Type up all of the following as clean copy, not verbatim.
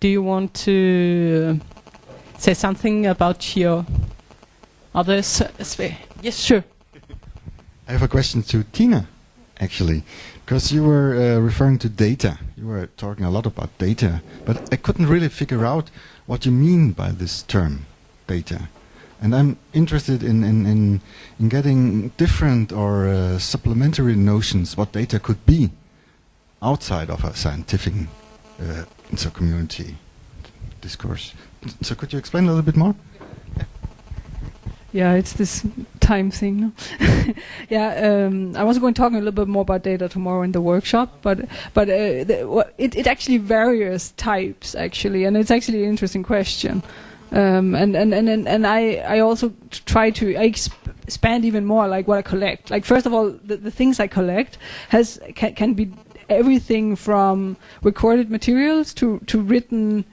do you want to say something about your others? Yes, sure. I have a question to Tina, actually, because you were referring to data. You were talking a lot about data, but I couldn't really figure out what you mean by this term, data. And I'm interested in getting different or supplementary notions what data could be outside of a scientific community discourse. So could you explain a little bit more? Yeah, it's this time thing. No? Yeah, I was going to talk a little bit more about data tomorrow in the workshop, but it actually varies types actually, and it's actually an interesting question. And I also try to expand even more, like what I collect. Like first of all, the things I collect can be everything from recorded materials to written,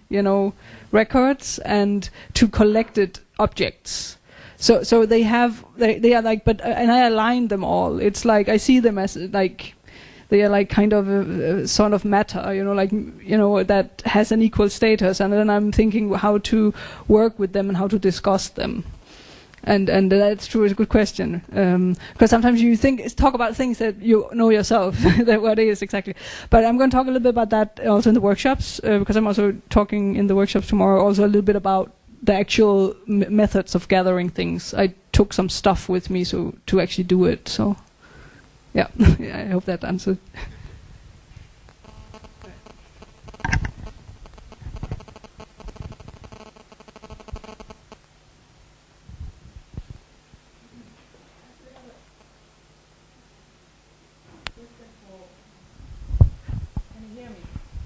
records, and to collected objects. So they are like, and I align them all. It's like I see them as like they are like kind of a sort of matter, that has an equal status, and then I'm thinking how to work with them and how to discuss them. And that's true. It's a good question, because sometimes you talk about things that you know yourself that what it is exactly. But I'm going to talk a little bit about that also in the workshops, because I'm also talking in the workshops tomorrow also a little bit about the actual methods of gathering things. I took some stuff with me to actually do it. So, yeah, I hope that answered.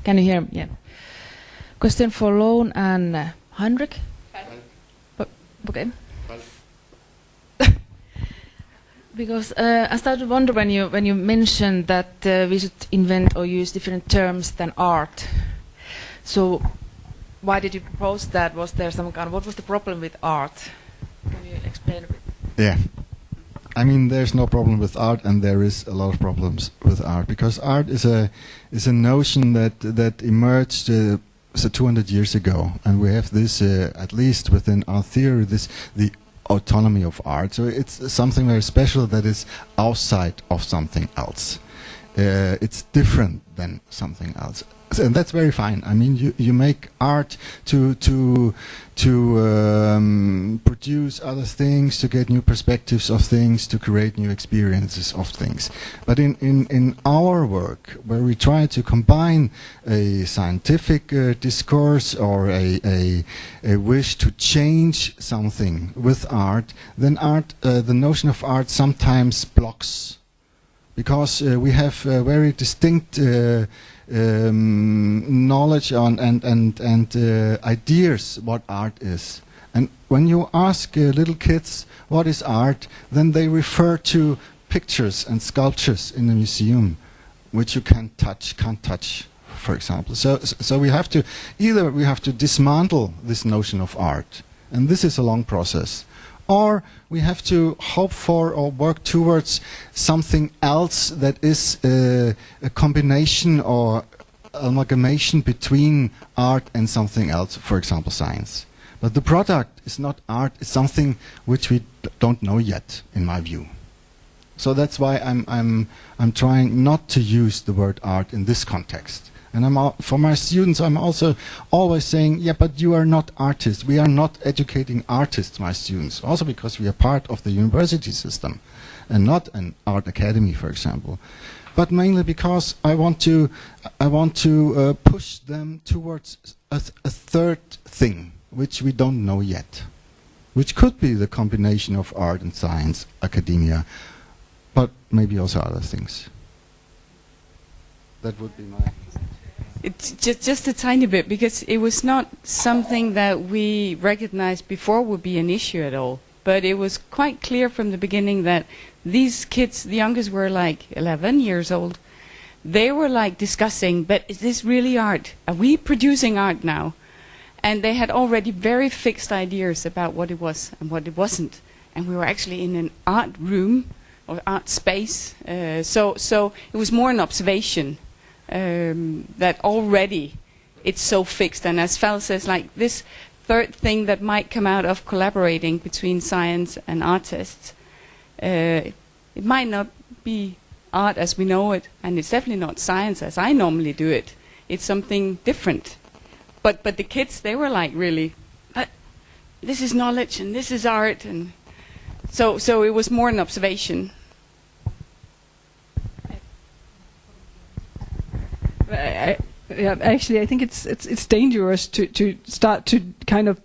Can you hear me? Yeah. Question for Lone and Heinrich. Okay. Because I started to wonder when you mentioned that we should invent or use different terms than art. So why did you propose that? Was there some kind of, what was the problem with art? Can you explain a bit? Yeah. I mean, there's no problem with art, and there is a lot of problems with art, because art is a notion that emerged 200 years ago, and we have this at least within our theory, the autonomy of art. So it's something very special that is outside of something else. It's different than something else. And that's very fine. I mean, you make art to produce other things, to get new perspectives of things, to create new experiences of things. But in our work, where we try to combine a scientific discourse or a wish to change something with art, then the notion of art sometimes blocks, because we have very distinct knowledge on and ideas what art is. And when you ask little kids what is art, then they refer to pictures and sculptures in the museum, which you can't touch, for example. So we have to dismantle this notion of art, and this is a long process. Or we have to hope for or work towards something else that is a combination or amalgamation between art and something else, for example, science. But the product is not art, it's something which we don't know yet, in my view. So that's why I'm trying not to use the word art in this context. And for my students, I'm also always saying, yeah, but you are not artists. We are not educating artists, my students. Also because we are part of the university system and not an art academy, for example. But mainly because I want to push them towards a third thing, which we don't know yet, which could be the combination of art and science, academia, but maybe also other things. That would be my... It's just a tiny bit, because it was not something that we recognized before would be an issue at all. But it was quite clear from the beginning that these kids, the youngest were like 11 years old, they were like discussing, but is this really art? Are we producing art now? And they had already very fixed ideas about what it was and what it wasn't. And we were actually in an art room or art space. So it was more an observation. That already it's so fixed. And as Fel says, like this third thing that might come out of collaborating between science and artists, it might not be art as we know it, and it's definitely not science as I normally do it. It's something different. But the kids, they were like really, but this is knowledge and this is art, and so it was more an observation. Yeah, actually, I think it's dangerous to start to kind of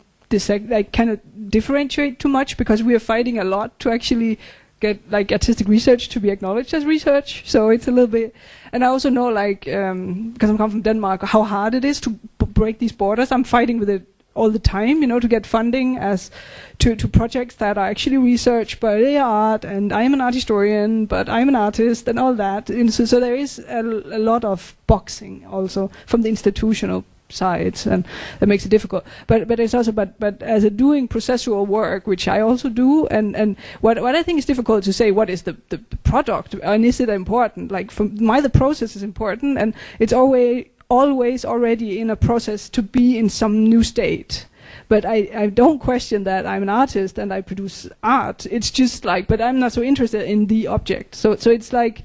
differentiate too much, because we are fighting a lot to actually get like artistic research to be acknowledged as research. So it's a little bit, and I also know, like, because I'm come from Denmark, how hard it is to break these borders. I'm fighting with it all the time, you know, to get funding as to projects that are actually research, but they are art, and I'm an art historian, but I'm an artist, and all that. And so there is a lot of boxing also from the institutional sides, and that makes it difficult. But it's also but as a doing processual work, which I also do, and what I think is difficult to say, what is the product, and is it important? Like for my, the process is important, and it's always already in a process to be in some new state. But I don't question that I'm an artist and I produce art. It's just like, but I'm not so interested in the object. So it's like,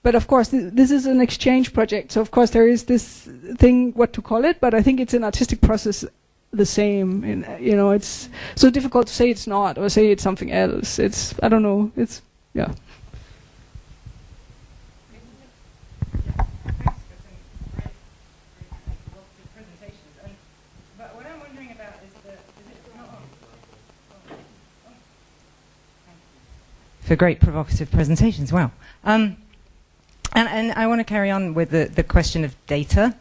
but of course this is an exchange project. So of course there is this thing, what to call it, but I think it's an artistic process the same. And, you know, it's so difficult to say it's not, or say it's something else. It's, I don't know, it's, yeah. For great provocative presentations. Wow. And I want to carry on with the question of data,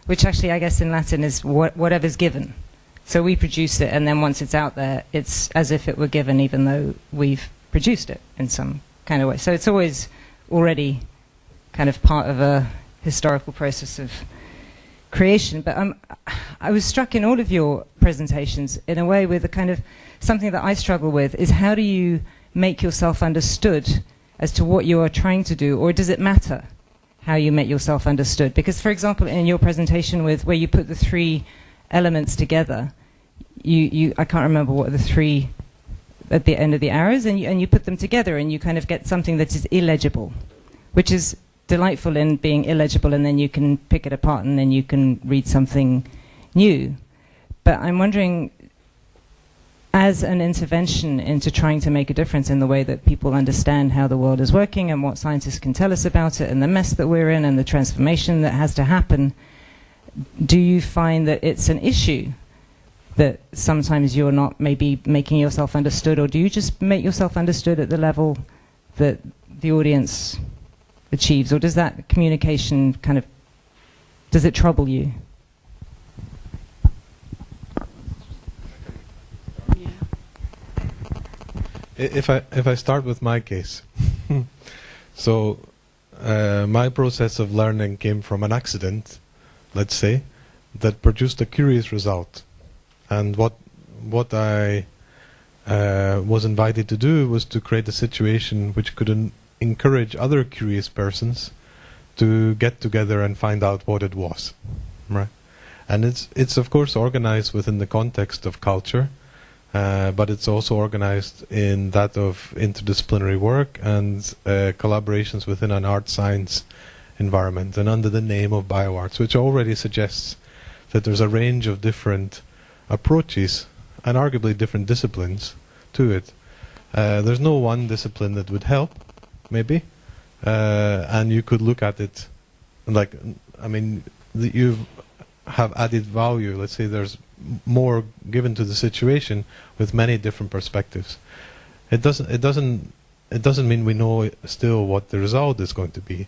which actually I guess in Latin is whatever's given. So we produce it, and then once it's out there, it's as if it were given, even though we've produced it in some kind of way. So it's always already kind of part of a historical process of creation. But I was struck in all of your presentations in a way with a kind of something that I struggle with is, how do you make yourself understood as to what you are trying to do, or does it matter how you make yourself understood? Because, for example, in your presentation with where you put the three elements together, I can't remember what are the three at the end of the arrows, and you put them together and you kind of get something that is illegible, which is delightful in being illegible, and then you can pick it apart and then you can read something new. But I'm wondering, as an intervention into trying to make a difference in the way that people understand how the world is working and what scientists can tell us about it and the mess that we're in and the transformation that has to happen, do you find that it's an issue that sometimes you're not maybe making yourself understood, or do you just make yourself understood at the level that the audience achieves, or does that communication kind of, does it trouble you? If I start with my case, so my process of learning came from an accident, let's say, that produced a curious result, and what I was invited to do was to create a situation which could encourage other curious persons to get together and find out what it was, right? And it's of course organized within the context of culture. But it's also organized in that of interdisciplinary work and collaborations within an art-science environment, and under the name of bioarts, which already suggests that there's a range of different approaches and arguably different disciplines to it. There's no one discipline that would help, maybe, and you could look at it like, I mean, you have added value. Let's say there's more given to the situation with many different perspectives. It doesn't mean we know still what the result is going to be,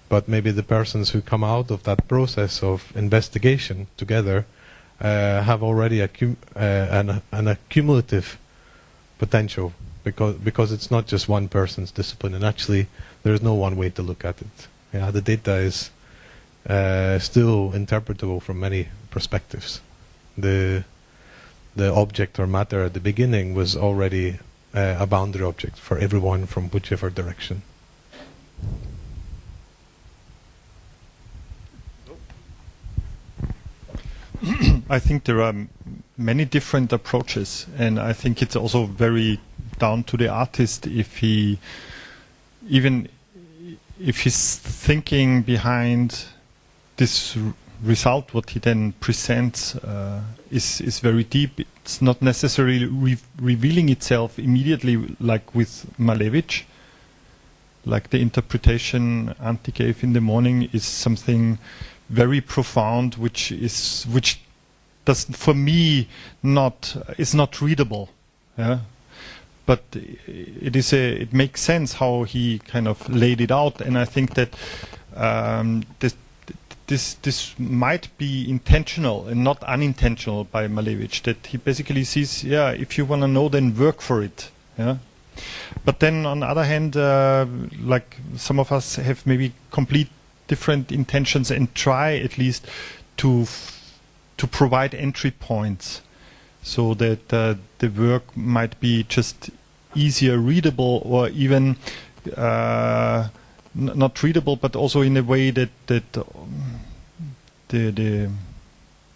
but maybe the persons who come out of that process of investigation together have already an accumulative potential, because it's not just one person's discipline, and actually there is no one way to look at it. Yeah, the data is still interpretable from many perspectives. The object or matter at the beginning was already a boundary object for everyone from whichever direction. I think there are many different approaches, and I think it's also very down to the artist if he, even if his thinking behind this result, what he then presents, is very deep. It's not necessarily revealing itself immediately, like with Malevich. Like the interpretation Antti gave in the morning is something very profound, which does for me is not readable. Yeah. But it makes sense how he kind of laid it out, and I think that this might be intentional and not unintentional by Malevich. That he basically sees, yeah, if you want to know, then work for it. Yeah. But then on the other hand, like some of us have maybe complete different intentions and try at least to provide entry points, so that the work might be just easier readable, or even not readable, but also in a way that the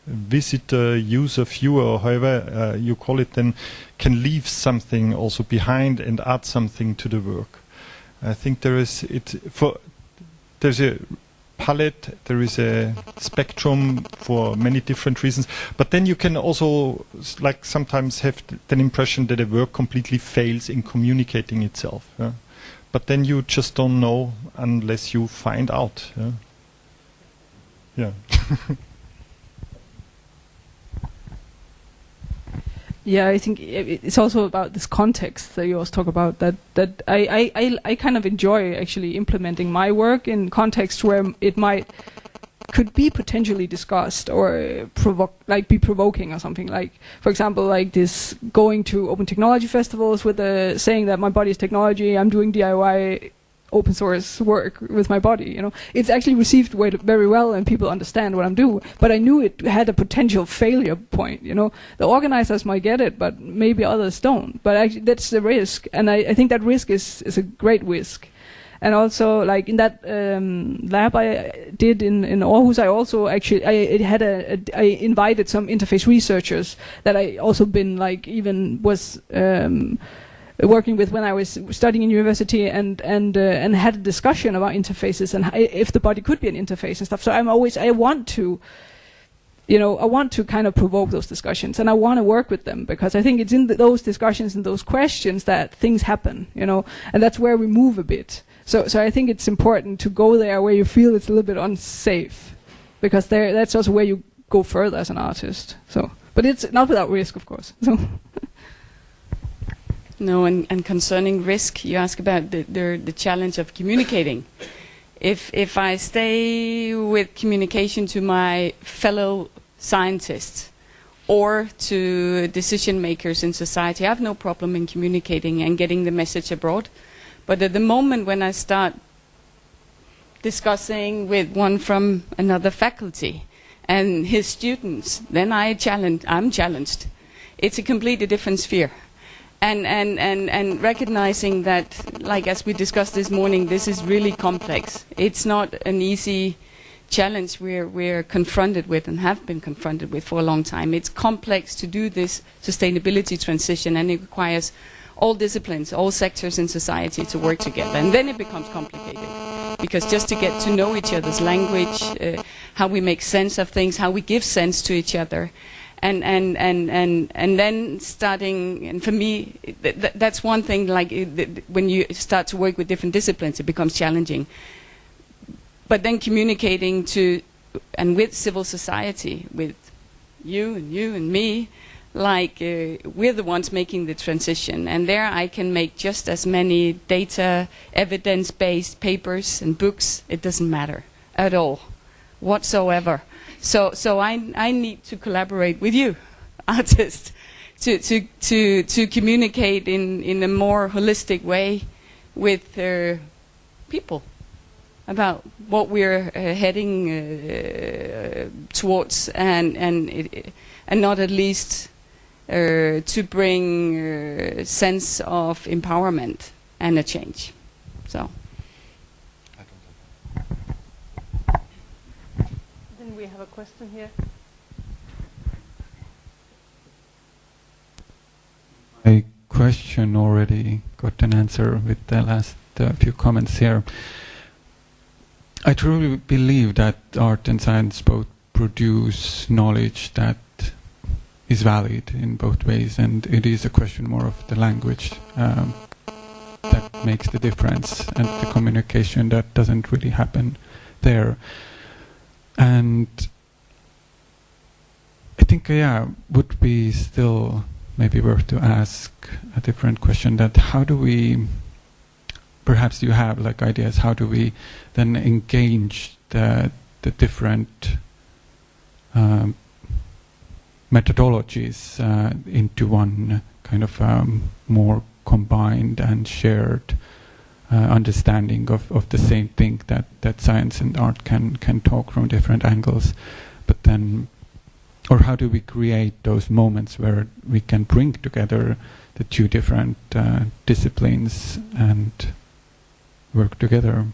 visitor, user, viewer, or however you call it, then can leave something also behind and add something to the work. I think there's a palette, there is a spectrum for many different reasons, but then you can also like sometimes have the impression that a work completely fails in communicating itself. Yeah? But then you just don't know unless you find out. Yeah. Yeah. Yeah, I think it's also about this context that you always talk about, that I kind of enjoy actually implementing my work in contexts where it could be potentially discussed or be provoking or something. Like, for example, like this going to open technology festivals with saying that my body is technology, I'm doing DIY open source work with my body, you know. It's actually received very well and people understand what I'm doing, but I knew it had a potential failure point, you know. The organizers might get it, but maybe others don't. But actually that's the risk, and I think that risk is a great risk. And also, like in that lab I did in Aarhus, I also actually I invited some interface researchers that I also been like even was working with when I was studying in university, and had a discussion about interfaces and if the body could be an interface and stuff. So I want to, you know, I want to kind of provoke those discussions, and I want to work with them, because I think it's in those discussions and those questions that things happen, you know, and that's where we move a bit. So I think it's important to go there where you feel it's a little bit unsafe, because that's also where you go further as an artist. So, but it's not without risk, of course. So. No, and concerning risk, you ask about the challenge of communicating. If I stay with communication to my fellow scientists or to decision makers in society, I have no problem in communicating and getting the message abroad. But at the moment when I start discussing with one from another faculty and his students, then I'm challenged. It's a completely different sphere. And recognizing that, like as we discussed this morning, this is really complex. It's not an easy challenge we're confronted with and have been confronted with for a long time. It's complex to do this sustainability transition, and it requires all disciplines, all sectors in society to work together. And then it becomes complicated, because just to get to know each other's language, how we make sense of things, how we give sense to each other, and then starting, and for me, that's one thing, like when you start to work with different disciplines, it becomes challenging. But then communicating to, and with civil society, with you and me, like we're the ones making the transition, and there I can make just as many data, evidence-based papers and books. It doesn't matter at all, whatsoever. So I need to collaborate with you, artists, to communicate in a more holistic way with people about what we're heading towards, and not at least to bring sense of empowerment and a change. So. We have a question here. A question already got an answer with the last few comments here. I truly believe that art and science both produce knowledge that is valid in both ways, and it is a question more of the language that makes the difference, and the communication that doesn't really happen there. And I think, would be still maybe worth to ask a different question, that how do we, perhaps you have like ideas, how do we then engage the different methodologies into one kind of more combined and shared understanding of the same thing, that science and art can talk from different angles, but then, or how do we create those moments where we can bring together the two different disciplines and work together?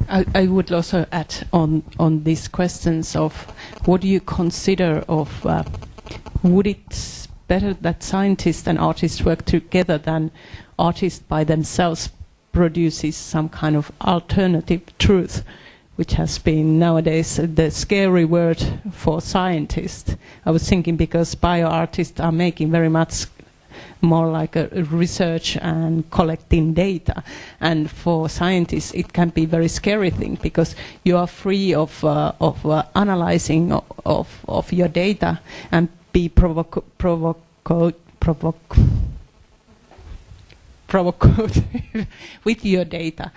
I would also add on these questions of what do you consider of would it better that scientists and artists work together than artists by themselves produces some kind of alternative truth, which has been nowadays the scary word for scientists. I was thinking because bioartists are making very much more like a research and collecting data, and for scientists it can be very scary thing because you are free of analyzing of your data and be provoked with your data.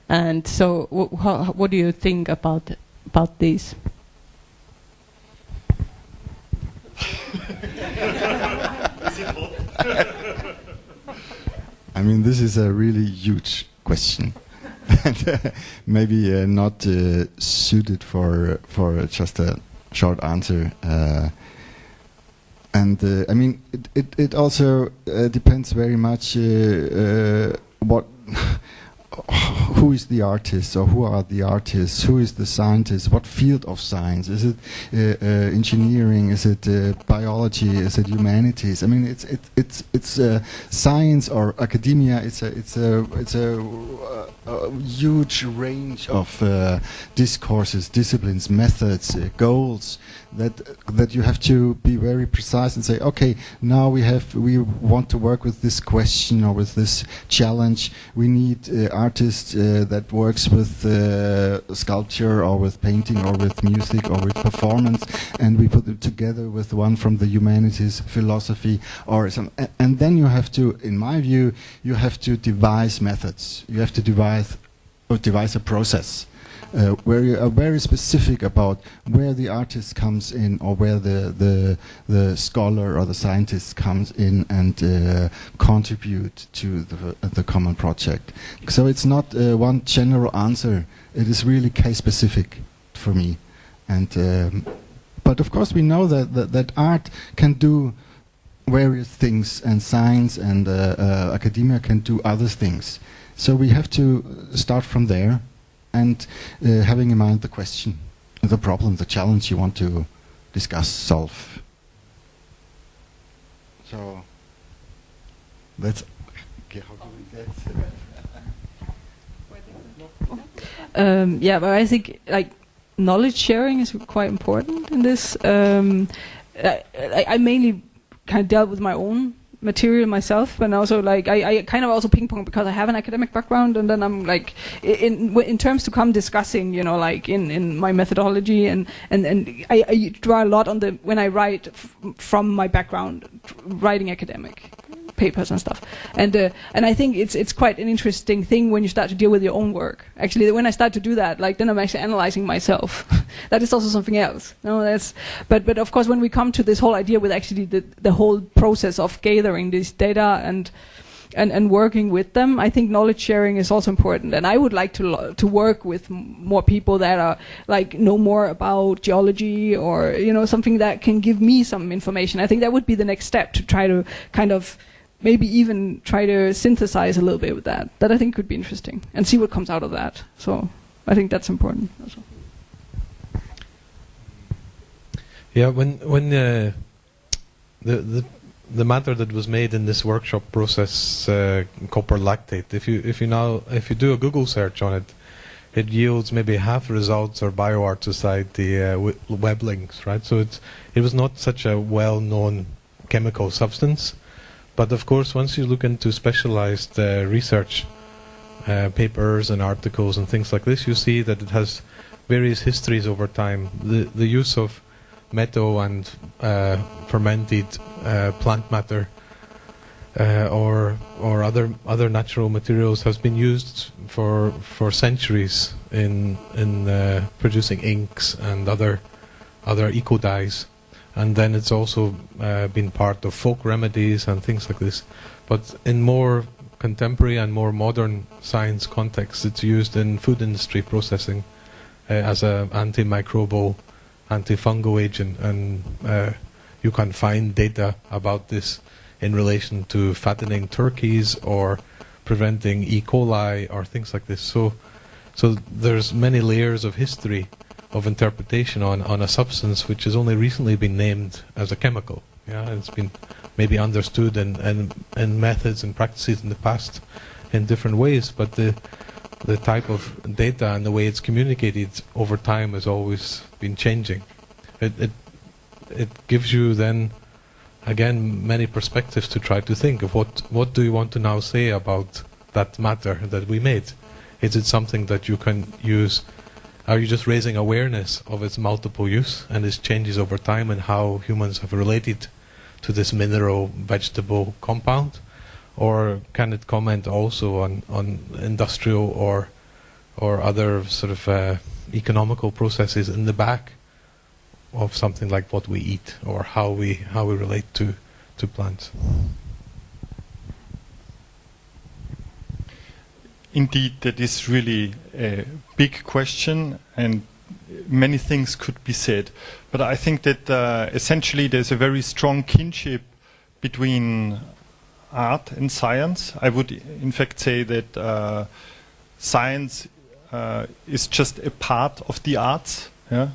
And so what do you think about this? I mean, this is a really huge question, and maybe not suited for just a short answer. And I mean, it also depends very much what. Who is the artist, or who are the artists? Who is the scientist? What field of science? Is it engineering? Is it biology? Is it humanities? I mean, it's science or academia. It's a huge range of discourses, disciplines, methods, goals that you have to be very precise and say, okay, now we want to work with this question or with this challenge. We need artists that works with sculpture or with painting or with music or with performance, and we put it together with one from the humanities, philosophy, or some. And then you have to, in my view, you have to devise methods. You have to devise a process. Where you are very specific about where the artist comes in, or where the scholar or the scientist comes in and contribute to the common project. So it's not one general answer. It is really case specific for me. And but of course we know that art can do various things, and science and academia can do other things. So we have to start from there. And having in mind the question, the problem, the challenge you want to discuss, solve. So that's okay, how do we get? Yeah, but I think like knowledge sharing is quite important in this. I mainly kind of dealt with my own material myself, and also like I kind of also ping pong because I have an academic background, and then I'm like in terms to come discussing, you know, like in my methodology, and I draw a lot on when I write from my background, writing academic papers and stuff, and I think it's quite an interesting thing when you start to deal with your own work. Actually, when I start to do that, like then I'm actually analyzing myself. That is also something else. No, that's but of course when we come to this whole idea with actually the whole process of gathering this data and working with them, I think knowledge sharing is also important. And I would like to work with more people that are like know more about geology, or you know, something that can give me some information. I think that would be the next step, to try to kind of maybe even try to synthesize a little bit with that. That I think could be interesting, and see what comes out of that. So I think that's important also. Yeah, when the matter that was made in this workshop process, copper lactate. If you do a Google search on it, it yields maybe half results or BioArt Society web links, right? So it was not such a well-known chemical substance, but of course, once you look into specialized research papers and articles and things like this, you see that it has various histories over time. The use of metal and fermented plant matter or other natural materials has been used for centuries in producing inks and other eco dyes, and then it's also been part of folk remedies and things like this. But in more contemporary and more modern science context, it's used in food industry processing as an antimicrobial, antifungal agent, and you can find data about this in relation to fattening turkeys or preventing E. coli or things like this. So there's many layers of history of interpretation on a substance which has only recently been named as a chemical. Yeah, it's been maybe understood in methods and practices in the past in different ways, but the type of data and the way it's communicated over time has always been changing. It gives you then again many perspectives to try to think of what do you want to now say about that matter that we made. Is it something that you can use? Are you just raising awareness of its multiple use and its changes over time and how humans have related to this mineral vegetable compound? Or can it comment also on industrial or other sort of economical processes in the back of something like what we eat or how we relate to plants? Indeed, that is really a big question, and many things could be said. But I think that essentially there's a very strong kinship between art and science. I would in fact say that science is just a part of the arts. Yeah?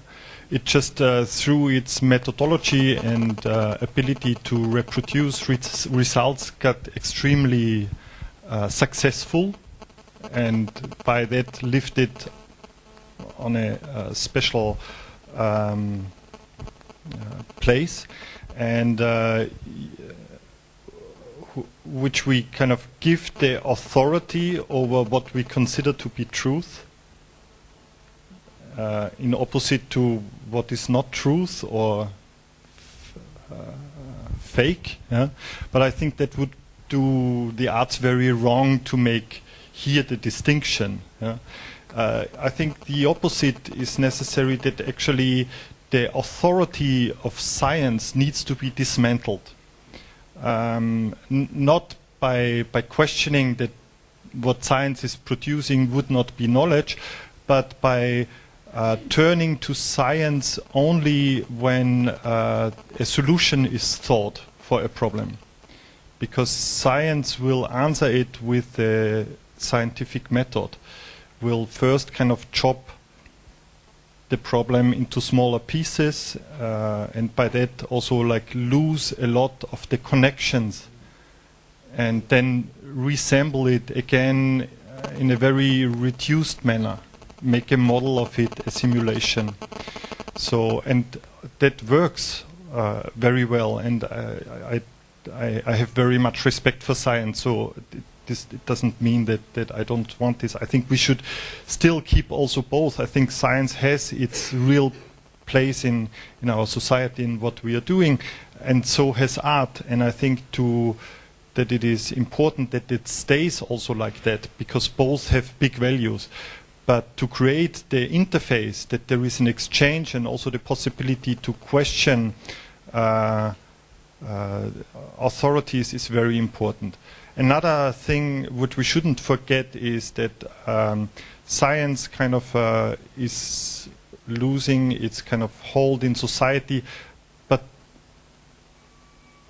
It just through its methodology and ability to reproduce results got extremely successful, and by that lifted on a special place, and which we kind of give the authority over what we consider to be truth, in opposite to what is not truth or fake. Yeah? But I think that would do the arts very wrong to make here the distinction. Yeah? I think the opposite is necessary, that actually the authority of science needs to be dismantled. Not by questioning that what science is producing would not be knowledge, but by turning to science only when a solution is thought for a problem. Because science will answer it with a scientific method. Will first kind of chop the problem into smaller pieces, and by that also like lose a lot of the connections, and then reassemble it again in a very reduced manner, make a model of it, a simulation. So, and that works very well, and I have very much respect for science. So it doesn't mean that I don't want this. I think we should still keep also both. I think science has its real place in our society, in what we are doing, and so has art. And I think that it is important that it stays also like that, because both have big values. But to create the interface, that there is an exchange and also the possibility to question authorities, is very important. Another thing which we shouldn't forget is that science kind of is losing its kind of hold in society, but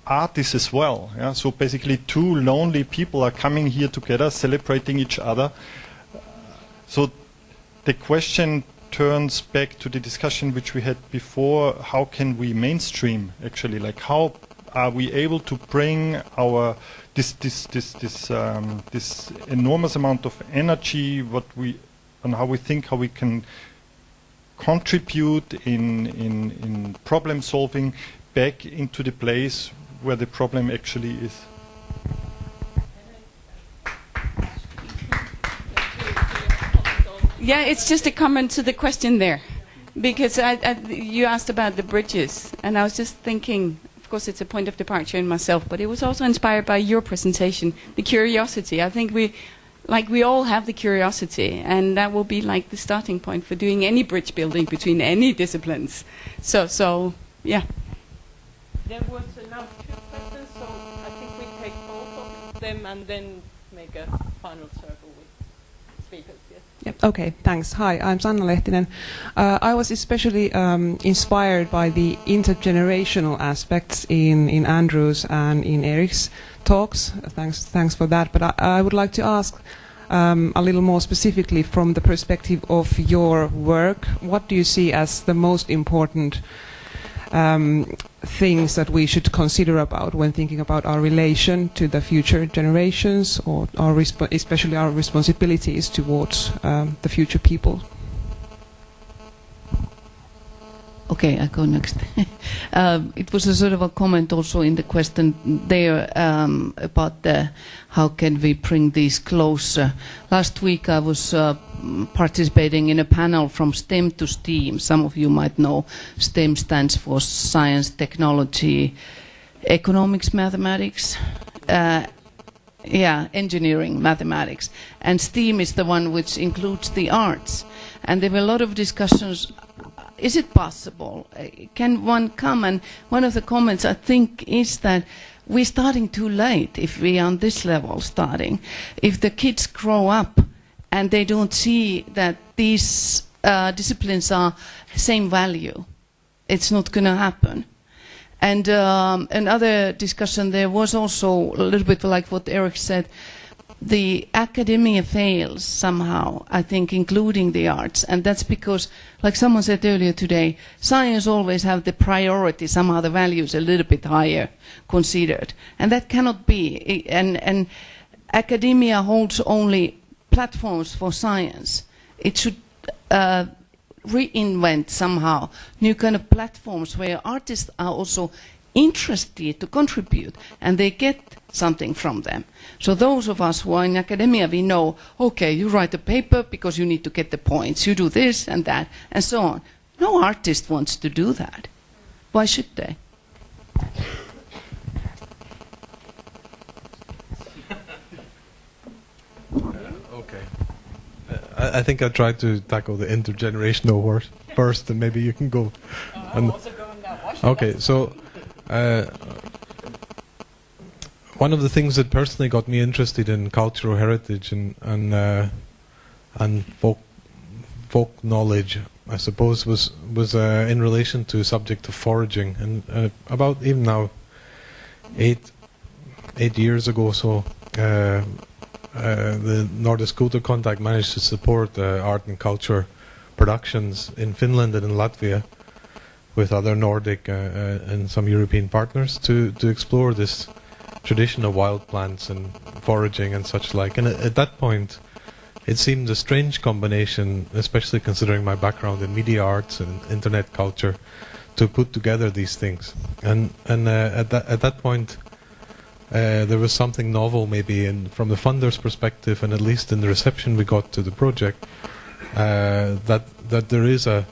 art is as well. Yeah? So basically two lonely people are coming here together, celebrating each other. So the question turns back to the discussion which we had before: how can we mainstream, actually? Like how are we able to bring our this enormous amount of energy, how we think, how we can contribute in problem solving back into the place where the problem actually is. Yeah, it's just a comment to the question there, because you asked about the bridges, and I was just thinking, of course it's a point of departure in myself, but it was also inspired by your presentation, the curiosity. I think we all have the curiosity, and that will be like the starting point for doing any bridge building between any disciplines. So yeah. There was now 2 questions, so I think we take both of them and then make a final circle with speakers. Yes. Yep. Okay, thanks. Hi, I'm Sanna Lehtinen. I was especially inspired by the intergenerational aspects in Andrew's and in Eric's talks. Thanks for that. But I would like to ask a little more specifically from the perspective of your work. What do you see as the most important things that we should consider about when thinking about our relation to the future generations, or especially our responsibilities towards the future people? Okay, I go next. It was a sort of a comment also in the question there about how can we bring these closer. Last week I was participating in a panel from STEM to STEAM. Some of you might know STEM stands for science, technology, economics, mathematics, engineering, mathematics. And STEAM is the one which includes the arts. And there were a lot of discussions. Is it possible? Can one come? And one of the comments, I think, is that we're starting too late if we are on this level starting. If the kids grow up and they don't see that these disciplines are same value, it's not going to happen. And another discussion there was also a little bit like what Eric said. The academia fails somehow, I think, including the arts. And that's because, like someone said earlier today, science always have the priority, somehow the values a little bit higher considered. And that cannot be. And academia holds only platforms for science. It should reinvent somehow new kind of platforms where artists are also interested to contribute and they get something from them. So those of us who are in academia, we know, okay, you write a paper because you need to get the points. You do this and that and so on. No artist wants to do that. Why should they? Okay. I think I'll try to tackle the intergenerational word first, and maybe you can go. I'm also going that way. Okay, so one of the things that personally got me interested in cultural heritage and folk knowledge, I suppose, was in relation to the subject of foraging. And about even now, 8 years ago, so the Nordic Scooter Contact managed to support art and culture productions in Finland and in Latvia with other Nordic and some European partners to explore this tradition of wild plants and foraging and such like. And at that point, it seemed a strange combination, especially considering my background in media arts and internet culture, to put together these things. And at that point, there was something novel, maybe, from the funders' perspective, and at least in the reception we got to the project, that there is a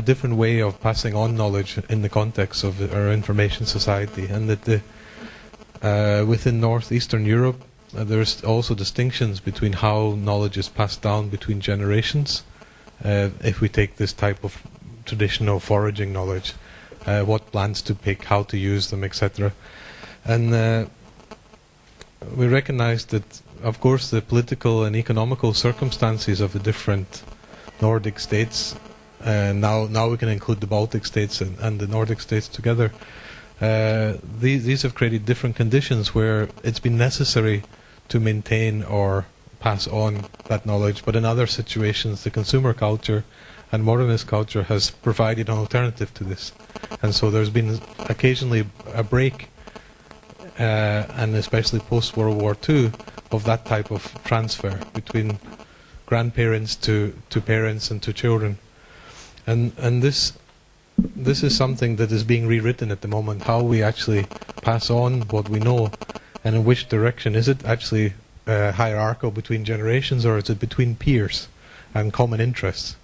different way of passing on knowledge in the context of our information society, and that within northeastern Europe there's also distinctions between how knowledge is passed down between generations. If we take this type of traditional foraging knowledge, what plants to pick, how to use them, etc. And we recognize that, of course, the political and economical circumstances of the different Nordic states, now we can include the Baltic states and the Nordic states together, these have created different conditions where it's been necessary to maintain or pass on that knowledge, but in other situations the consumer culture and modernist culture has provided an alternative to this. And so there's been occasionally a break and especially post-World War II, of that type of transfer between grandparents to parents and to children. And this is something that is being rewritten at the moment, how we actually pass on what we know, and in which direction. Is it actually hierarchical between generations, or is it between peers and common interests?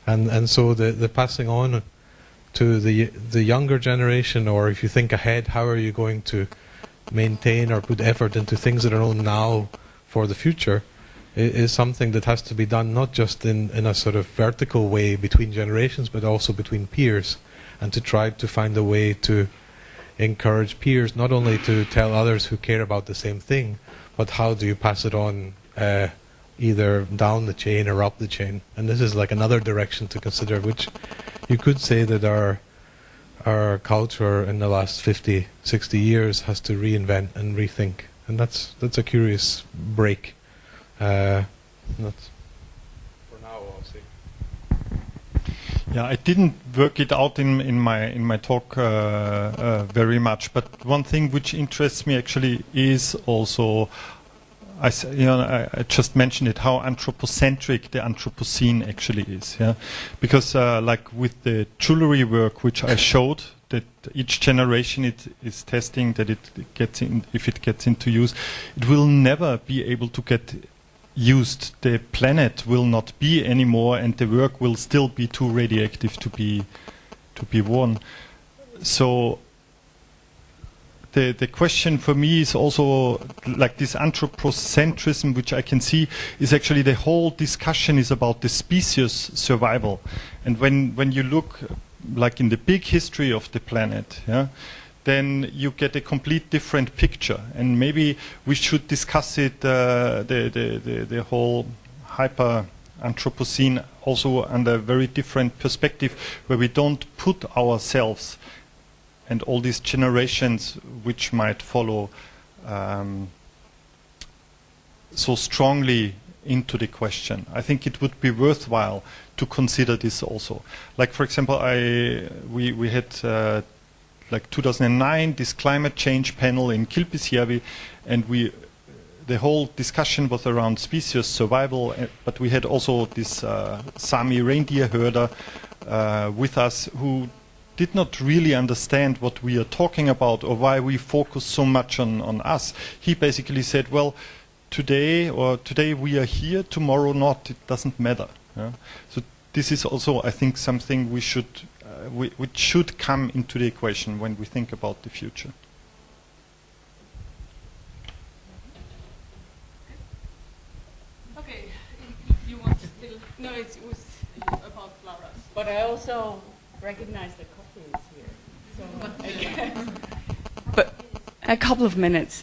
And so the passing on to the younger generation, or if you think ahead, how are you going to maintain or put effort into things that are known now for the future, is something that has to be done not just in a sort of vertical way between generations, but also between peers, and to try to find a way to encourage peers not only to tell others who care about the same thing, but how do you pass it on either down the chain or up the chain. And this is like another direction to consider, which you could say that our culture in the last 50, 60 years has to reinvent and rethink. And that's a curious break. That's for now, I'll say. Yeah, I didn't work it out in my talk very much, but one thing which interests me actually is also, I just mentioned it, how anthropocentric the Anthropocene actually is. Yeah, because like with the jewelry work which I showed, that each generation it is testing that it gets in, if it gets into use, it will never be able to get used. The planet will not be anymore, and the work will still be too radioactive to be worn. So the question for me is also like this anthropocentrism, which I can see is actually the whole discussion is about the species survival. And when you look like in the big history of the planet, yeah, then you get a complete different picture. And maybe we should discuss it, the whole hyper Anthropocene, also under a very different perspective, where we don't put ourselves and all these generations which might follow so strongly into the question. I think it would be worthwhile to consider this also. Like, for example, we had like 2009 this climate change panel in Kilpisjärvi, and the whole discussion was around species survival, but we had also this Sami reindeer herder with us who did not really understand what we are talking about or why we focus so much on us. He basically said, well, today we are here, tomorrow not, it doesn't matter. Yeah? So this is also, I think, something we should which should come into the equation when we think about the future. Okay, you want to still? No, it was about flowers. But I also recognize the coffee is here. So but a couple of minutes.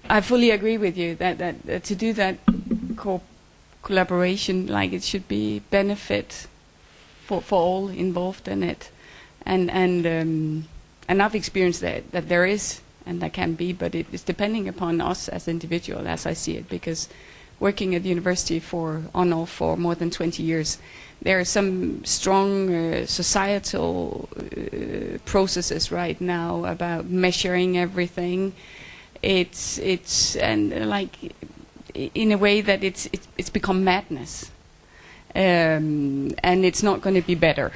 I fully agree with you that to do that collaboration, like it should be benefit for all involved in it, and I've experienced that there is and there can be, but it is depending upon us as individuals, as I see it, because working at the university for more than 20 years, there are some strong societal processes right now about measuring everything. It's and like in a way that it's become madness. And it's not going to be better,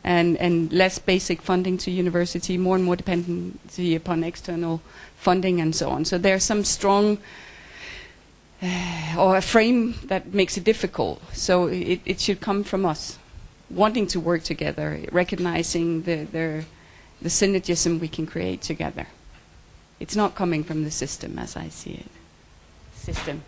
and less basic funding to university, more and more dependency upon external funding and so on. So there's some strong or a frame that makes it difficult. So it should come from us wanting to work together, recognizing the synergism we can create together. It's not coming from the system as I see it. System.